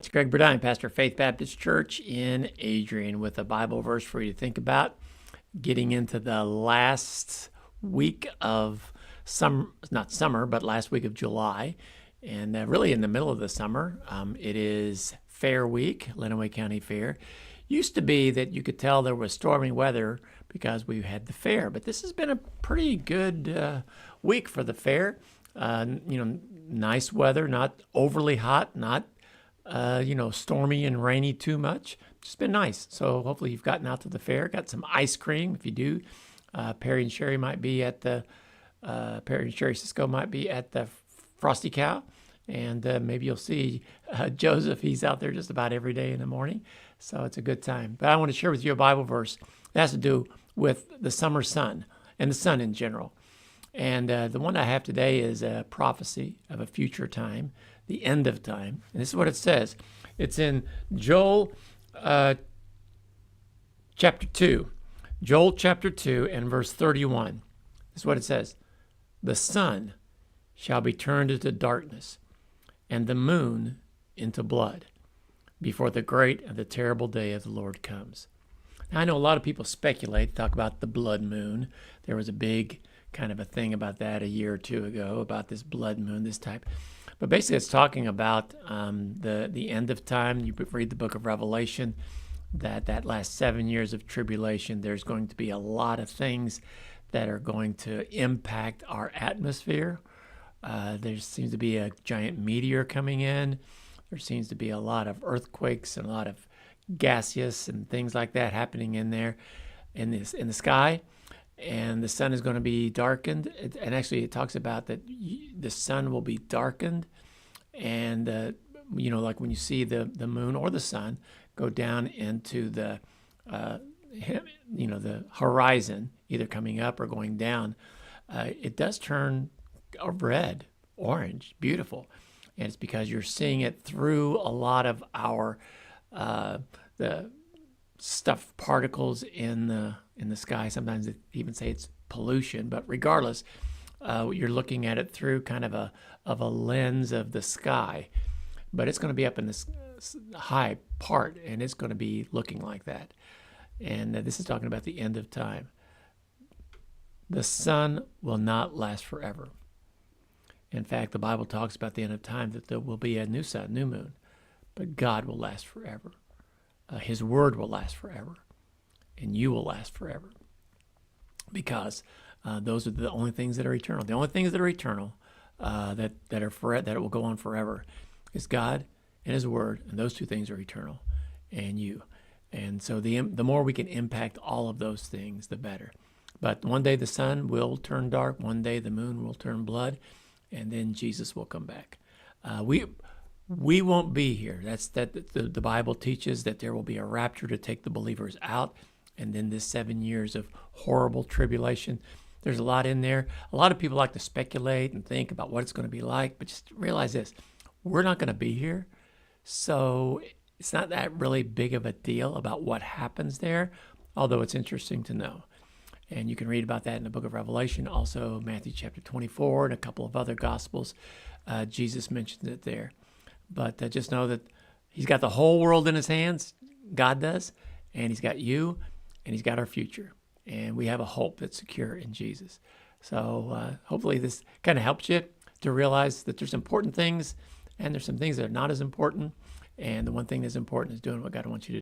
It's Greg Burdine, pastor of Faith Baptist Church in Adrian, with a Bible verse for you to think about. Getting into the last week of summer, not summer, but last week of July, and really in the middle of the summer. It is Fair Week, Lenawee County Fair. Used to be that you could tell there was stormy weather because we had the fair, but this has been a pretty good week for the fair. Nice weather, not overly hot, not stormy and rainy too much. It's been nice. So hopefully you've gotten out to the fair, got some ice cream. If you do, Perry and Sherry might be at the Perry and Sherry Cisco might be at the Frosty Cow, and maybe you'll see Joseph. He's out there just about every day in the morning, so it's a good time. But I want to share with you a Bible verse that has to do with the summer sun and the sun in general. And the one I have today is a prophecy of a future time, the end of time. And this is what it says. It's in Joel chapter 2. Joel chapter 2 and verse 31. This is what it says. The sun shall be turned into darkness, and the moon into blood, before the great and the terrible day of the Lord comes. Now, I know a lot of people speculate, talk about the blood moon. There was a big kind of a thing about that a year or two ago, about this blood moon, this type. But basically it's talking about the end of time. You read the book of Revelation, that last 7 years of tribulation, there's going to be a lot of things that are going to impact our atmosphere. There seems to be a giant meteor coming in. There seems to be a lot of earthquakes and a lot of gaseous and things like that happening in there, in the sky. And the sun is going to be darkened. And actually it talks about that the sun will be darkened. And, like when you see the moon or the sun go down into the horizon, either coming up or going down, it does turn red, orange, beautiful. And it's because you're seeing it through a lot of our the stuff, particles in the sky. Sometimes they even say it's pollution, but regardless, you're looking at it through kind of a lens of the sky. But it's going to be up in this high part, and it's going to be looking like that. And this is talking about the end of time. The sun will not last forever. In fact, the Bible talks about the end of time, that there will be a new sun, new moon, but God will last forever. His word will last forever, and you will last forever, because those are the only things that are eternal. The only things that are eternal, that will go on forever, is God and His word, and those two things are eternal, and you. And so the more we can impact all of those things, the better. But one day the sun will turn dark. One day the moon will turn blood, and then Jesus will come back. We won't be here. The Bible teaches that there will be a rapture to take the believers out, and then this 7 years of horrible tribulation. There's a lot in there. A lot of people like to speculate and think about what it's going to be like, but just realize this: we're not going to be here, so it's not that really big of a deal about what happens there, although it's interesting to know. And you can read about that in the book of Revelation, also Matthew chapter 24 and a couple of other Gospels. Jesus mentions it there. But just know that He's got the whole world in His hands, God does, and He's got you, and He's got our future. And we have a hope that's secure in Jesus. So hopefully this kind of helps you to realize that there's important things, and there's some things that are not as important. And the one thing that's important is doing what God wants you to do.